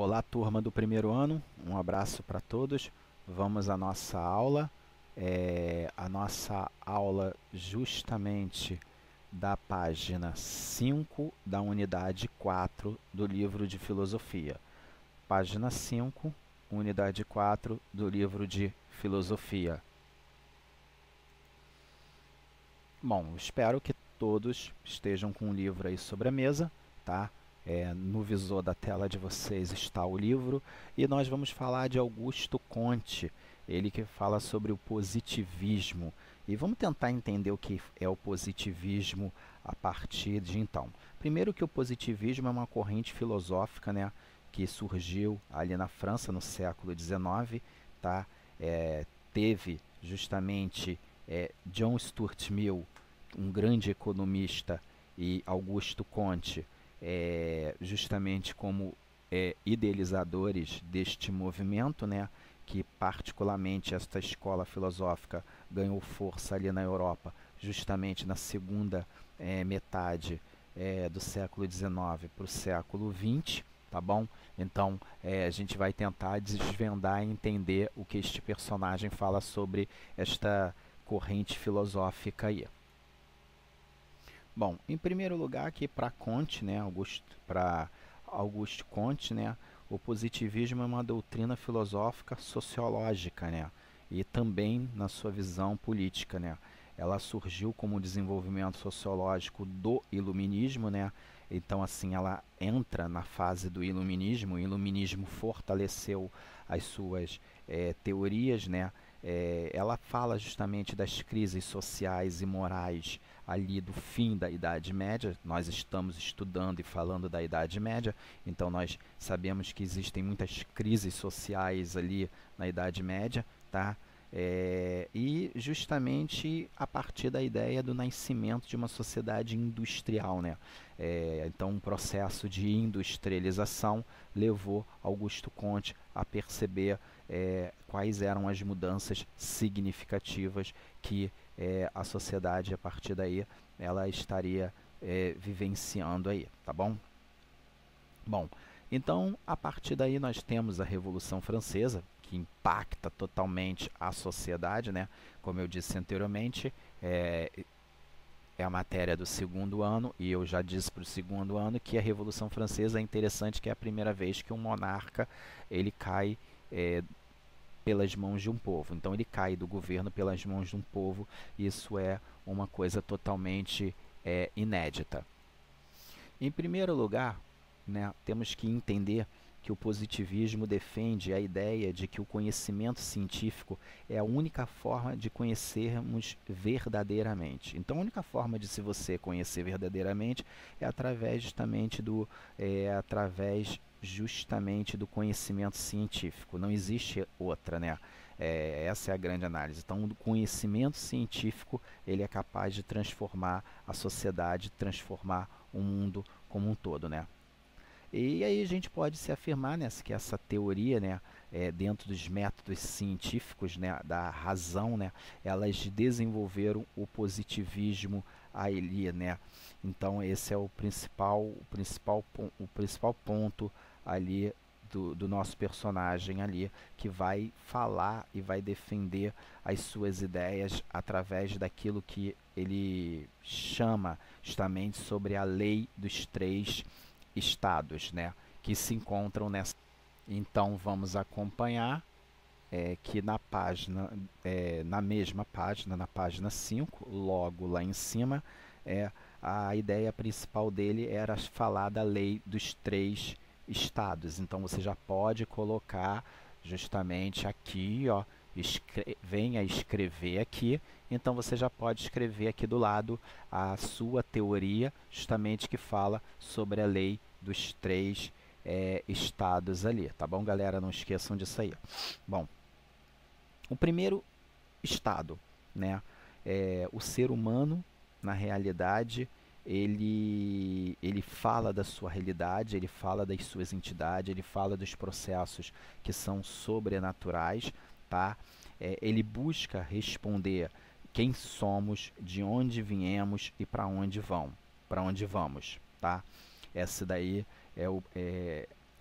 Olá, turma do primeiro ano, um abraço para todos. Vamos à nossa aula. A nossa aula justamente da página 5 da unidade 4 do livro de filosofia. Página 5, unidade 4 do livro de filosofia. Bom, espero que todos estejam com o livro aí sobre a mesa, tá? No visor da tela de vocês está o livro e nós vamos falar de Augusto Comte, ele que fala sobre o positivismo. E vamos tentar entender o que é o positivismo a partir de então. Primeiro que o positivismo é uma corrente filosófica, né, que surgiu ali na França no século XIX, tá? Teve justamente John Stuart Mill, um grande economista, e Augusto Comte, justamente como idealizadores deste movimento, né, que particularmente esta escola filosófica ganhou força ali na Europa, justamente na segunda metade do século XIX para o século XX, tá bom? Então a gente vai tentar desvendar e entender o que este personagem fala sobre esta corrente filosófica aí. Bom, em primeiro lugar aqui para Comte, né, Augusto Comte, né, o positivismo é uma doutrina filosófica sociológica, né, e também na sua visão política, né. Ela surgiu como desenvolvimento sociológico do iluminismo, né. Então assim ela entra na fase do iluminismo. O iluminismo fortaleceu as suas teorias, né. Ela fala justamente das crises sociais e morais ali do fim da Idade Média. Nós estamos estudando e falando da Idade Média, então nós sabemos que existem muitas crises sociais ali na Idade Média, tá? E justamente a partir da ideia do nascimento de uma sociedade industrial, né? Então um processo de industrialização levou Augusto Comte a perceber quais eram as mudanças significativas que a sociedade a partir daí ela estaria vivenciando aí, tá bom? Bom, então a partir daí nós temos a Revolução Francesa, que impacta totalmente a sociedade, né? Como eu disse anteriormente, é a matéria do segundo ano, e eu já disse para o segundo ano que a Revolução Francesa é interessante, que é a primeira vez que um monarca ele cai pelas mãos de um povo. Então ele cai do governo pelas mãos de um povo. Isso é uma coisa totalmente inédita. Em primeiro lugar, né, temos que entender que o positivismo defende a ideia de que o conhecimento científico é a única forma de conhecermos verdadeiramente. Então, a única forma de se você conhecer verdadeiramente é através justamente do conhecimento científico. Não existe outra, né? Essa é a grande análise. Então, o conhecimento científico ele é capaz de transformar a sociedade, transformar o mundo como um todo, né? E aí a gente pode se afirmar, né, que essa teoria, né, dentro dos métodos científicos, né, da razão, né, elas desenvolveram o positivismo ali, né. Então esse é o principal ponto ali do nosso personagem ali, que vai falar e vai defender as suas ideias através daquilo que ele chama justamente sobre a lei dos três estados, né, que se encontram nessa. Então vamos acompanhar que na página, na mesma página, na página 5, logo lá em cima, a ideia principal dele era falar da lei dos três estados. Então você já pode colocar justamente aqui, ó, venha escrever aqui. Então você já pode escrever aqui do lado a sua teoria, justamente que fala sobre a lei dos três estados ali, tá bom, galera? Não esqueçam disso aí. Bom, o primeiro estado, né, o ser humano, na realidade, ele fala da sua realidade, ele fala das suas entidades, ele fala dos processos que são sobrenaturais, tá? Ele busca responder quem somos, de onde viemos e para onde vamos, tá? Essa daí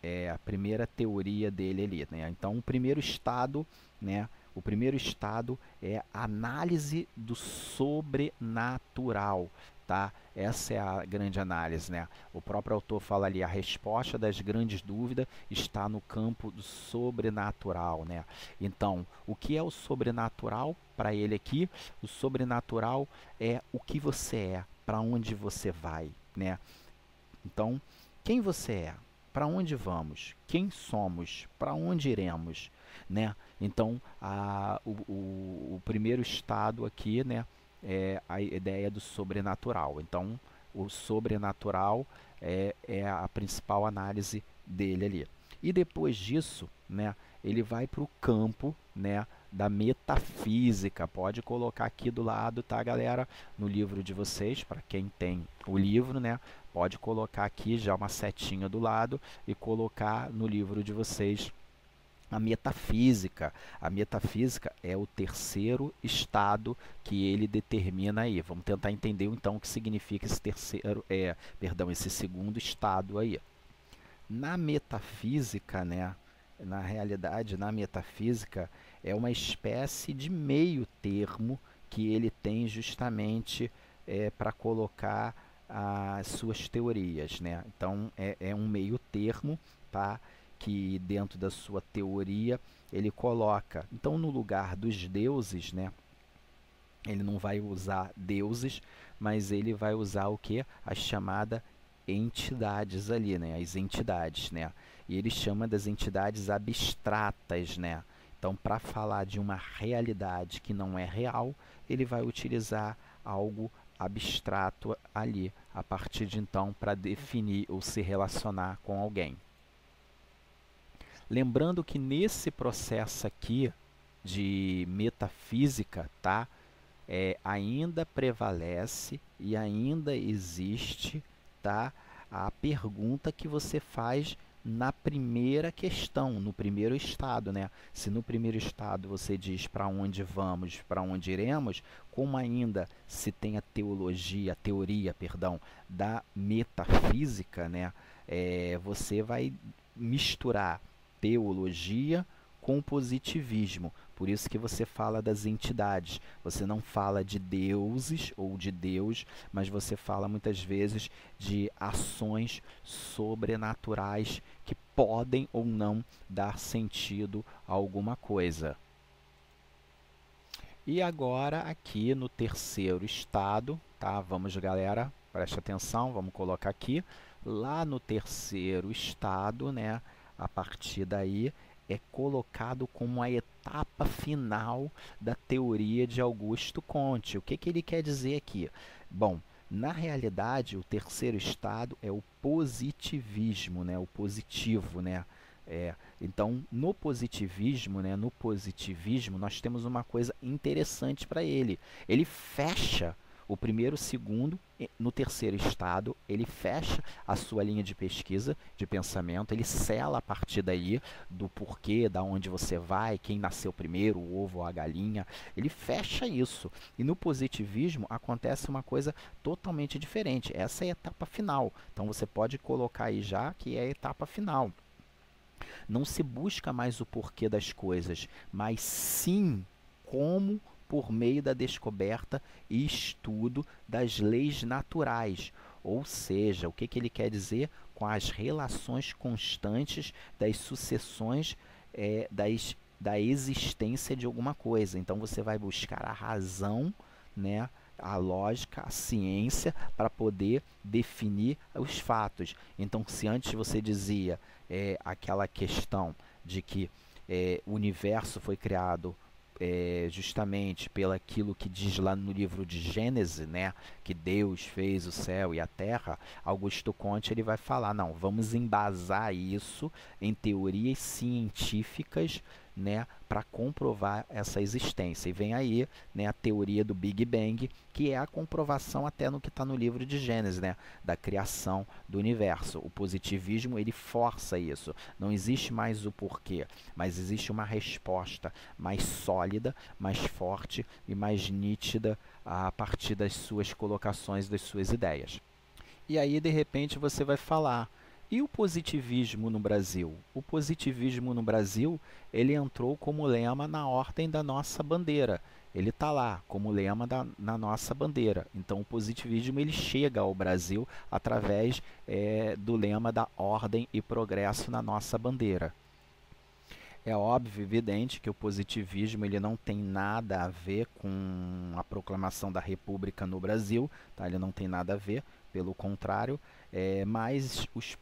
é a primeira teoria dele ali, né? Então, o primeiro estado, né? O primeiro estado é a análise do sobrenatural, tá? Essa é a grande análise, né? O próprio autor fala ali, a resposta das grandes dúvidas está no campo do sobrenatural, né? Então, o que é o sobrenatural para ele aqui? O sobrenatural é o que você é, para onde você vai, né? Então, quem você é? Para onde vamos? Quem somos? Para onde iremos? Né? Então, o primeiro estado aqui, né, é a ideia do sobrenatural. Então, o sobrenatural é a principal análise dele ali. E depois disso, né, ele vai para o campo, né, da metafísica. Pode colocar aqui do lado, tá, galera? No livro de vocês, para quem tem o livro, né? Pode colocar aqui já uma setinha do lado e colocar no livro de vocês a metafísica. A metafísica é o terceiro estado que ele determina aí. Vamos tentar entender então o que significa esse terceiro, esse segundo estado aí. Na metafísica, né? Na realidade, na metafísica é uma espécie de meio termo que ele tem justamente para colocar as suas teorias, né? Então é um meio termo, tá? Que dentro da sua teoria ele coloca. Então, no lugar dos deuses, né? Ele não vai usar deuses, mas ele vai usar o que? A chamada entidades ali, né? As entidades, né? E ele chama das entidades abstratas, né? Então, para falar de uma realidade que não é real, ele vai utilizar algo abstrato ali, a partir de então, para definir ou se relacionar com alguém. Lembrando que nesse processo aqui de metafísica, tá? Ainda prevalece e ainda existe, tá? A pergunta que você faz na primeira questão, no primeiro estado, né? Se no primeiro estado você diz para onde vamos, para onde iremos, como ainda se tem a teoria, perdão, da metafísica, né? Você vai misturar teologia com positivismo. Por isso que você fala das entidades. Você não fala de deuses ou de Deus, mas você fala muitas vezes de ações sobrenaturais que podem ou não dar sentido a alguma coisa. E agora aqui no terceiro estado, tá? Vamos, galera, preste atenção, vamos colocar aqui. Lá no terceiro estado, né? A partir daí é colocado como a etapa final da teoria de Augusto Comte. O que ele quer dizer aqui? Bom, na realidade, o terceiro estado é o positivismo, né? O positivo, né? Então, no positivismo, nós temos uma coisa interessante para ele. Ele fecha o primeiro, o segundo, no terceiro estado, ele fecha a sua linha de pesquisa, de pensamento, ele sela a partir daí do porquê, da onde você vai, quem nasceu primeiro, o ovo ou a galinha, ele fecha isso. E no positivismo acontece uma coisa totalmente diferente, essa é a etapa final, então você pode colocar aí já que é a etapa final. Não se busca mais o porquê das coisas, mas sim como por meio da descoberta e estudo das leis naturais. Ou seja, o que ele quer dizer? Com as relações constantes das sucessões da existência de alguma coisa. Então você vai buscar a razão, né? A lógica, a ciência, para poder definir os fatos. Então, se antes você dizia aquela questão de que o universo foi criado justamente pelo aquilo que diz lá no livro de Gênesis, né, que Deus fez o céu e a terra, Augusto Comte ele vai falar, não, vamos embasar isso em teorias científicas, né, para comprovar essa existência. E vem aí, né, a teoria do Big Bang, que é a comprovação até no que está no livro de Gênesis, né, da criação do universo. O positivismo ele força isso. Não existe mais o porquê, mas existe uma resposta mais sólida, mais forte e mais nítida a partir das suas colocações, das suas ideias. E aí, de repente, você vai falar, E o positivismo no Brasil? O positivismo no Brasil, ele entrou como lema na ordem da nossa bandeira. Ele está lá como lema na nossa bandeira. Então, o positivismo ele chega ao Brasil através do lema da ordem e progresso na nossa bandeira. É óbvio, evidente, que o positivismo ele não tem nada a ver com a proclamação da República no Brasil, tá? Ele não tem nada a ver, pelo contrário, mas os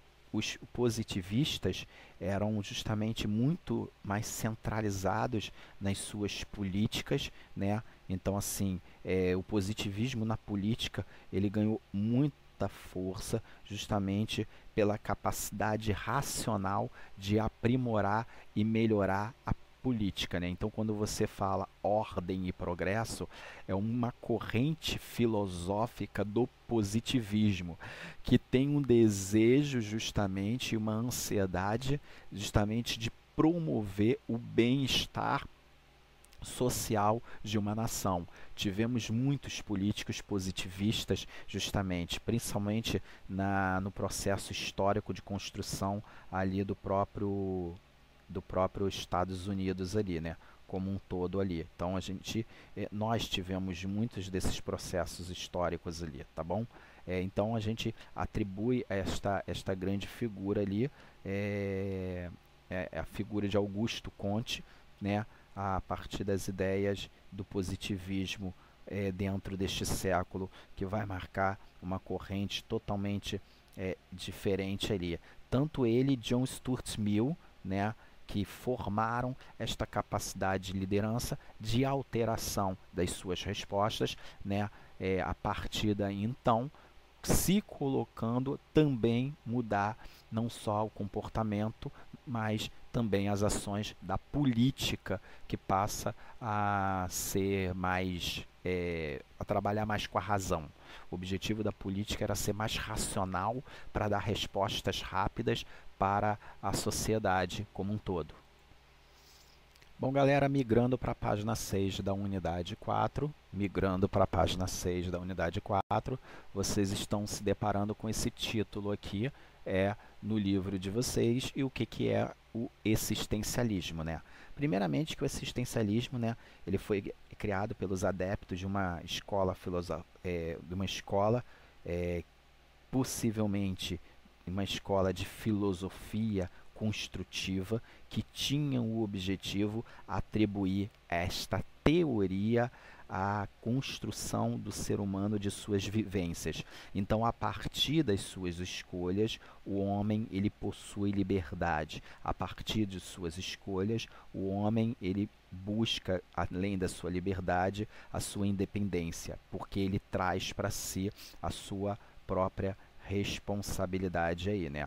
positivistas eram justamente muito mais centralizados nas suas políticas, né? Então, assim, o positivismo na política ele ganhou muita força justamente pela capacidade racional de aprimorar e melhorar a política, né? Então, quando você fala ordem e progresso, é uma corrente filosófica do positivismo que tem um desejo justamente, uma ansiedade justamente de promover o bem-estar social de uma nação. Tivemos muitos políticos positivistas, justamente, principalmente no processo histórico de construção ali do próprio Estados Unidos ali, né? Como um todo ali. Então nós tivemos muitos desses processos históricos ali, tá bom? Então a gente atribui esta grande figura ali, a figura de Augusto Comte, né? A partir das ideias do positivismo dentro deste século, que vai marcar uma corrente totalmente diferente ali. Tanto ele e John Stuart Mill, né, que formaram esta capacidade de liderança, de alteração das suas respostas, né, a partir daí então, se colocando também mudar não só o comportamento, mas também as ações da política, que passa a ser mais, a trabalhar mais com a razão. O objetivo da política era ser mais racional para dar respostas rápidas para a sociedade como um todo. Bom, galera, migrando para a página 6 da unidade 4, vocês estão se deparando com esse título aqui, no livro de vocês, e o que é o existencialismo, né? Primeiramente que o existencialismo, né, ele foi criado pelos adeptos de uma escola possivelmente uma escola de filosofia construtiva, que tinham o objetivo atribuir esta teoria à construção do ser humano de suas vivências. Então, a partir das suas escolhas, o homem ele possui liberdade. A partir de suas escolhas, o homem ele busca, além da sua liberdade, a sua independência, porque ele traz para si a sua própria responsabilidade aí, né?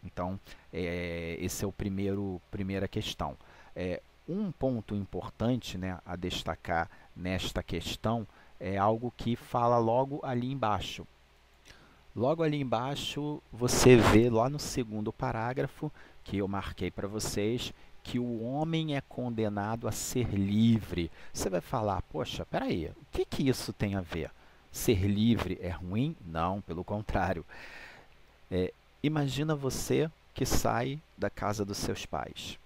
Então, esse é o primeira questão. Um ponto importante, né, a destacar nesta questão é algo que fala logo ali embaixo. Logo ali embaixo, você vê lá no segundo parágrafo, que eu marquei para vocês, que o homem é condenado a ser livre. Você vai falar, poxa, peraí, o que isso tem a ver? Ser livre é ruim? Não, pelo contrário. Imagina você que sai da casa dos seus pais.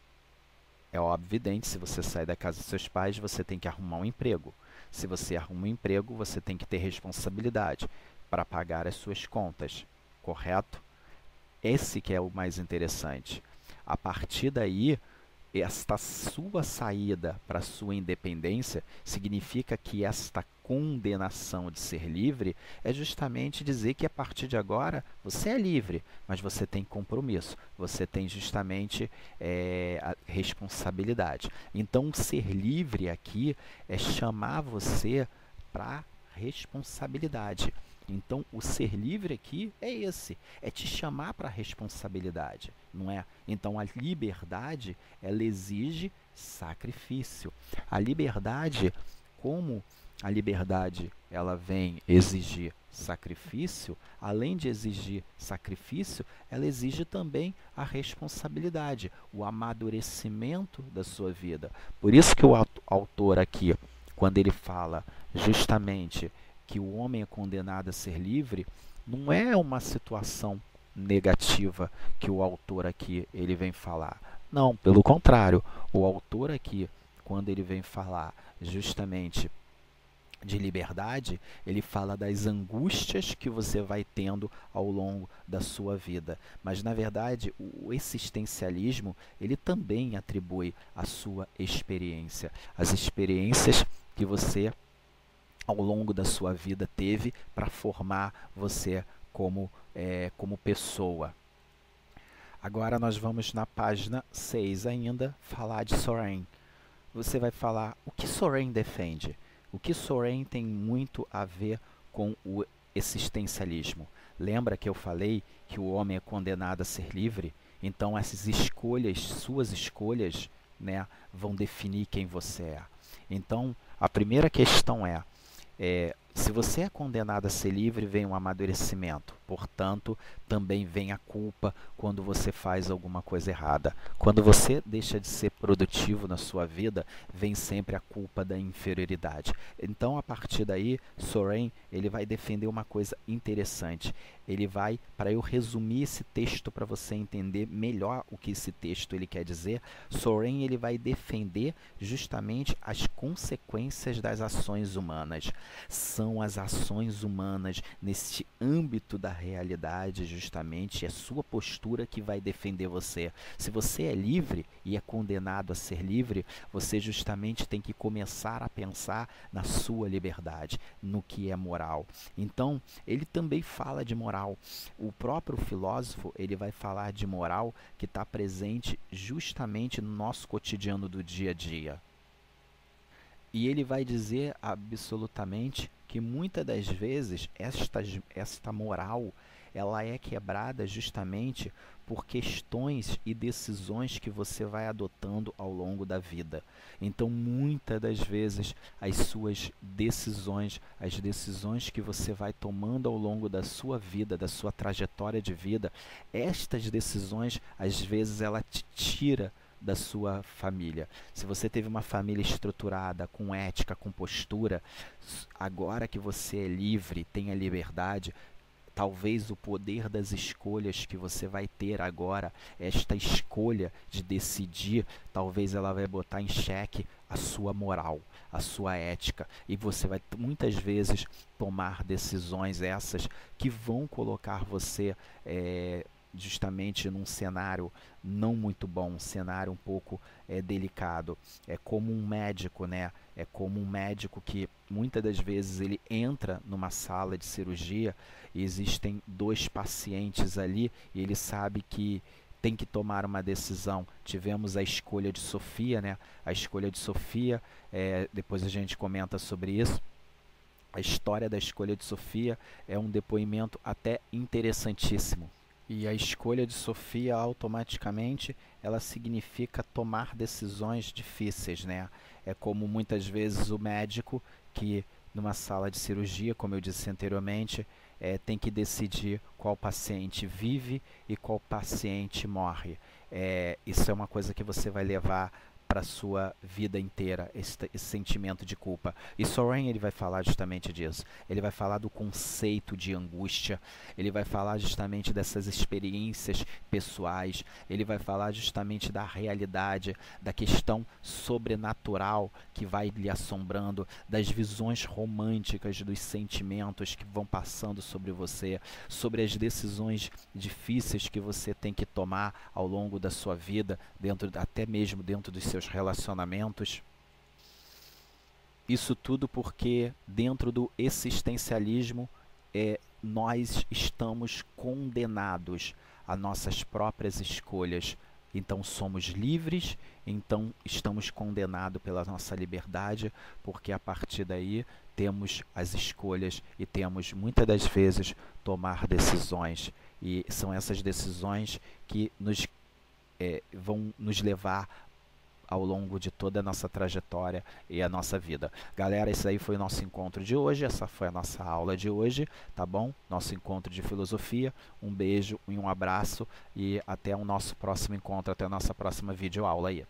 É óbvio, evidente, se você sai da casa dos seus pais, você tem que arrumar um emprego. Se você arruma um emprego, você tem que ter responsabilidade para pagar as suas contas, correto? Esse que é o mais interessante. A partir daí, esta sua saída para a sua independência significa que esta condenação de ser livre é justamente dizer que a partir de agora você é livre, mas você tem compromisso, você tem justamente a responsabilidade. Então, ser livre aqui é chamar você para responsabilidade. Então, o ser livre aqui é esse, é te chamar para a responsabilidade, não é? Então, a liberdade, ela exige sacrifício. A liberdade, como a liberdade ela vem exigir sacrifício, além de exigir sacrifício, ela exige também a responsabilidade, o amadurecimento da sua vida. Por isso que o autor aqui, quando ele fala justamente que o homem é condenado a ser livre, não é uma situação negativa que o autor aqui ele vem falar. Não, pelo contrário, o autor aqui, quando ele vem falar justamente de liberdade, ele fala das angústias que você vai tendo ao longo da sua vida. Mas, na verdade, o existencialismo, ele também atribui a sua experiência. As experiências que você, ao longo da sua vida, teve para formar você como pessoa. Agora nós vamos na página 6 ainda, falar de Soren. Você vai falar o que Soren defende. O que Soren tem muito a ver com o existencialismo. Lembra que eu falei que o homem é condenado a ser livre? Então essas escolhas, suas escolhas, né, vão definir quem você é. Então a primeira questão é se você é condenado a ser livre, vem um amadurecimento. Portanto, também vem a culpa quando você faz alguma coisa errada. Quando você deixa de ser produtivo na sua vida, vem sempre a culpa da inferioridade. Então, a partir daí, Soren ele vai defender uma coisa interessante. Ele vai, para eu resumir esse texto para você entender melhor o que esse texto ele quer dizer, Soren ele vai defender justamente as consequências das ações humanas. São as ações humanas neste âmbito da realidade, justamente, é a sua postura que vai defender você. Se você é livre e é condenado a ser livre, você justamente tem que começar a pensar na sua liberdade, no que é moral. Então, ele também fala de moral. O próprio filósofo, ele vai falar de moral que está presente justamente no nosso cotidiano do dia a dia. E ele vai dizer absolutamente que muitas das vezes esta moral ela é quebrada justamente por questões e decisões que você vai adotando ao longo da vida. Então, muitas das vezes, as suas decisões, as decisões que você vai tomando ao longo da sua vida, da sua trajetória de vida, estas decisões, às vezes, ela te tira da sua família. Se você teve uma família estruturada, com ética, com postura, agora que você é livre, tem a liberdade, talvez o poder das escolhas que você vai ter agora, esta escolha de decidir, talvez ela vai botar em xeque a sua moral, a sua ética, e você vai muitas vezes tomar decisões essas que vão colocar você justamente num cenário não muito bom, um cenário um pouco delicado. É como um médico, né? É como um médico que muitas das vezes ele entra numa sala de cirurgia e existem dois pacientes ali e ele sabe que tem que tomar uma decisão. Tivemos a escolha de Sofia, né? A escolha de Sofia, depois a gente comenta sobre isso. A história da escolha de Sofia é um depoimento até interessantíssimo. E a escolha de Sofia automaticamente ela significa tomar decisões difíceis, né? É como muitas vezes o médico que numa sala de cirurgia, como eu disse anteriormente, tem que decidir qual paciente vive e qual paciente morre. Isso é uma coisa que você vai levar para a sua vida inteira, esse sentimento de culpa. E Soren ele vai falar justamente disso. Ele vai falar do conceito de angústia, ele vai falar justamente dessas experiências pessoais, ele vai falar justamente da realidade, da questão sobrenatural que vai lhe assombrando, das visões românticas, dos sentimentos que vão passando sobre você, sobre as decisões difíceis que você tem que tomar ao longo da sua vida, até mesmo dentro dos seus relacionamentos. Isso tudo porque dentro do existencialismo nós estamos condenados a nossas próprias escolhas. Então somos livres, então estamos condenados pela nossa liberdade, porque a partir daí temos as escolhas e temos muitas das vezes tomar decisões. E são essas decisões que vão nos levar ao longo de toda a nossa trajetória e a nossa vida. Galera, esse aí foi o nosso encontro de hoje, essa foi a nossa aula de hoje, tá bom? Nosso encontro de filosofia. Um beijo e um abraço e até o nosso próximo encontro, até a nossa próxima videoaula aí.